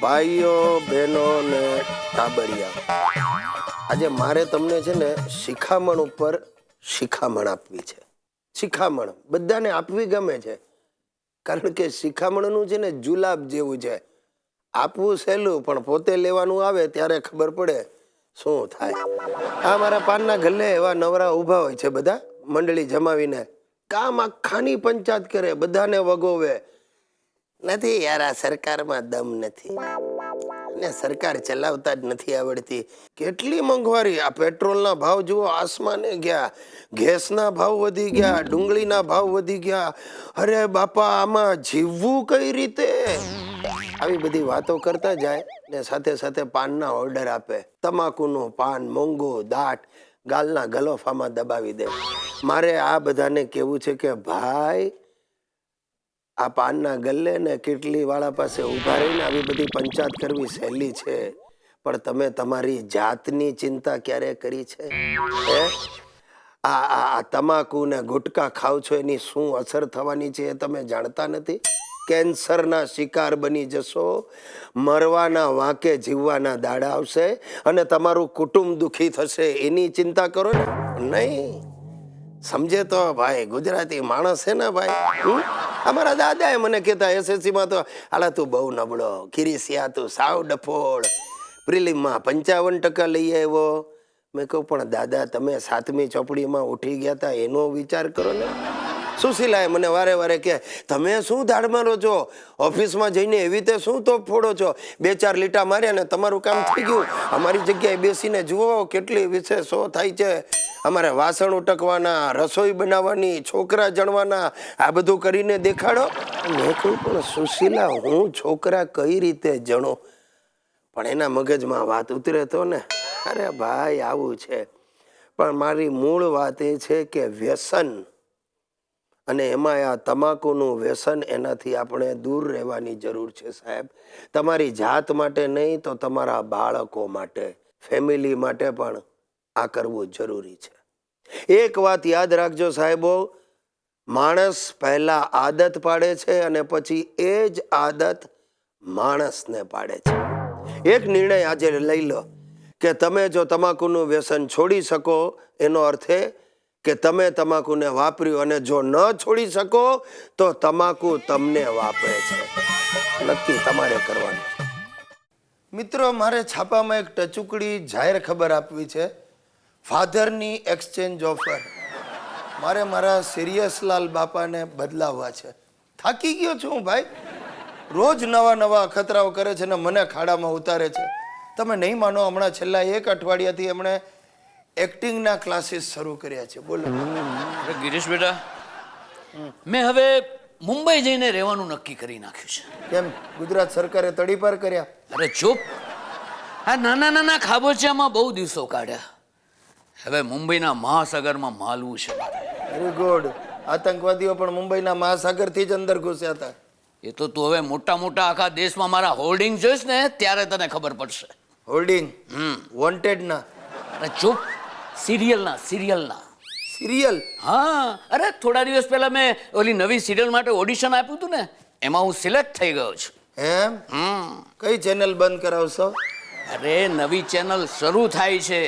ભાઈઓ બહેનો ને ટાબરિયા, આજે મારે તમને છે ને શિખામણ ઉપર શિખામણ આપવી છે. શિખામણ બધાને આપવી ગમે છે, કારણ કે શિખામણનું છે ને જુલાબ જેવું છે. આપવું સહેલું, પણ પોતે લેવાનું આવે ત્યારે ખબર પડે શું થાય. આ મારા પાનના ગલ્લે એવા નવરા ઊભા હોય છે, બધા મંડળી જમાવીને કામ આખાની પંચાયત કરે, બધાને વગોવે. નથી યાર, આ સરકારમાં દમ નથી ને સરકાર ચલાવતા જ નથી આવડતી. કેટલી મોંઘવારી! આ પેટ્રોલના ભાવ જુઓ, આસમાને ગયા. ગેસના ભાવ વધી ગયા, ડુંગળીના ભાવ વધી ગયા. અરે બાપા, આમાં જીવવું કઈ રીતે? આવી બધી વાતો કરતા જાય ને સાથે સાથે પાનના ઓર્ડર આપે. તમાકુનું પાન મોંઘું, દાટ, ગાલના ગલોફામાં દબાવી દે. મારે આ બધાને કેવું છે કે ભાઈ, આ પાનના ગલ્લે ને કેટલી વાળા પાસે ઉભા રહીને આવી બધી પંચાયત કરવી સહેલી છે, પણ તમે તમારી જાતની ચિંતા ક્યારે કરી છે? આ તમાકુ ને ગુટકા ખાવ છો, એની શું અસર થવાની છે એ તમે જાણતા નથી? કેન્સરના શિકાર બની જશો, મરવાના વાંકે જીવવાના દાડા આવશે અને તમારું કુટુંબ દુખી થશે. એની ચિંતા કરો ને. નહીં સમજે તો ભાઈ, ગુજરાતી માણસ છે ને ભાઈ. અમારા દાદાએ મને કહેતા SSC માં તો, હાલા તું બહુ નબળો, ખીરીસિયા તું સાવ ડફોળ, પ્રિલિમમાં 55% લઈ આવ્યો. મેં કહું પણ દાદા, તમે 7મી ચોપડીમાં ઉઠી ગયા હતા એનો વિચાર કરો ને. સુશીલાએ મને વારે વારે કે, તમે શું દાડ મારો છો? ઓફિસમાં જઈને એવી રીતે શું તો ફોડો છો? 2-4 લીટા માર્યા ને તમારું કામ થઈ ગયું. અમારી જગ્યાએ બેસીને જુઓ કેટલી વિશેષો થાય છે. અમારે વાસણ ઉટકવાના, રસોઈ બનાવવાની, છોકરા જણવાના, આ બધું કરીને દેખાડો. મેં કહ્યું પણ સુશીલા, હું છોકરા કઈ રીતે જણો? પણ એના મગજમાં વાત ઉતરે તો ને. અરે ભાઈ, આવું છે. પણ મારી મૂળ વાત એ છે કે વ્યસન, અને એમાં આ તમાકુનું વ્યસન, એનાથી આપણે દૂર રહેવાની જરૂર છે સાહેબ. તમારી જાત માટે નહીં તો તમારા બાળકો માટે, ફેમિલી માટે પણ આ કરવું જરૂરી છે. એક વાત યાદ રાખજો સાહેબો, માણસ પહેલા આદત પાડે છે અને પછી એ જ આદત માણસને પાડે છે. એક નિર્ણય આજે લઈ લો કે તમે જો તમાકુનું વ્યસન છોડી શકો, એનો અર્થ એ કે તમે તમાકુને વાપર્યું, અને જો ન છોડી શકો તો તમાકુ તમને વાપરે છે. નક્કી તમારે કરવાનું છે. મિત્રો, મારે છાપામાં એક ટચુકડી જાહેર ખબર આપવી છે. ફાધરની એક્સચેન્જ ઓફર. મારે મારા સિરિયસલાલ બાપાને બદલાવવા છે. થાકી ગયો છું ભાઈ. રોજ નવા નવા અખતરાઓ કરે છે ને મને ખાડામાં ઉતારે છે. તમે નહીં માનો, હમણાં છેલ્લા 1 અઠવાડિયાથી એમણે એક્ટિંગના ક્લાસીસ શરૂ કર્યા છે. બોલો. ગિરીશ બેટા, મેં હવે મુંબઈ જઈને રહેવાનું નક્કી કરી નાખ્યું છે. કેમ? ગુજરાત સરકારે તડીપાર કર્યા? અરે ચૂપ! આ નાના નાના ખાબોચિયામાં બહુ દિવસો કાઢ્યા. હવે મુંબઈના મહાસાગરમાં માલવું છે. Very good. આતંકવાદીઓ પણ મુંબઈના મહાસાગરથી જ અંદર ઘૂસ્યા હતા. એ તો તું હવે મોટા મોટા આખા દેશમાં મારા હોર્ડિંગ જોઈશ ને ત્યારે તને ખબર પડશે. હોલ્ડિંગ? વોન્ટેડ ના? અરે ચૂપ! સિરિયલના. સિરિયલ? હા, અરે થોડા દિવસ પહેલા મેં ઓલી નવી સિરિયલ માટે ઓડિશન આપ્યું હતું ને, એમાં હું સિલેક્ટ થઈ ગયો છું. એમ? કઈ ચેનલ બંધ કરાવશો? અરે નવી ચેનલ શરૂ થાય છે,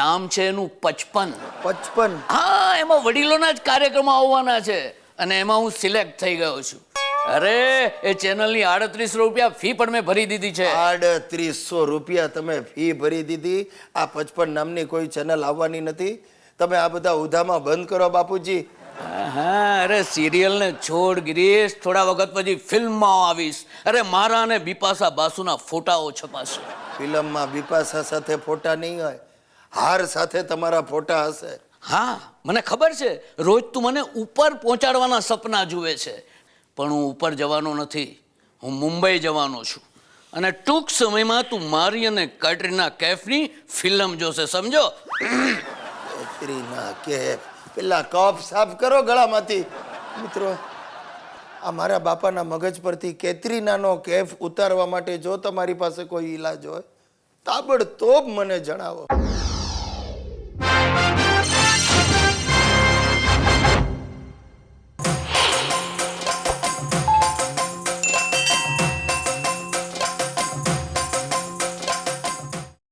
નામ છે એનું 55. 55? હા, એમાં વડીલોના જ કાર્યક્રમો આવવાના છે અને એમાં હું સિલેક્ટ થઈ ગયો છું. અરે એ ચેનલની 3800 રૂપિયા ફી પણ મેં ભરી દીધી છે. 3800 રૂપિયા તમે ફી ભરી દીધી? આ 55 નામની કોઈ ચેનલ આવવાની નથી. તમે આ બધા ઉધામાં બંધ કરો બાપુજી. હા, અરે સિરિયલને છોડ ગિરીશ, થોડા વખત પછી ફિલ્મમાં આવીશ. અરે મારા અને બિપાશા બાસુના ફોટાઓ છપાશે. ફિલ્મમાં બિપાશા સાથે ફોટા નહીં હોય, હાર સાથે તમારા ફોટા હશે. હા, મને ખબર છે. રોજ તું મને ઉપર પહોંચાડવાના સપના જુએ છે, પણ હું ઉપર જવાનો નથી. હું મુંબઈ જવાનો છું અને ટૂંક સમયમાં તું મારી અને કેટરીના કૈફની ફિલ્મ જોશે, સમજો? કેટરીના કૈફ? પેલા કફ સાફ કરો ગળામાંથી. મિત્રો, આ મારા બાપાના મગજ પરથી કેટરીનાનો કૈફ ઉતારવા માટે જો તમારી પાસે કોઈ ઈલાજ હોય, તાબડતોબ મને જણાવો.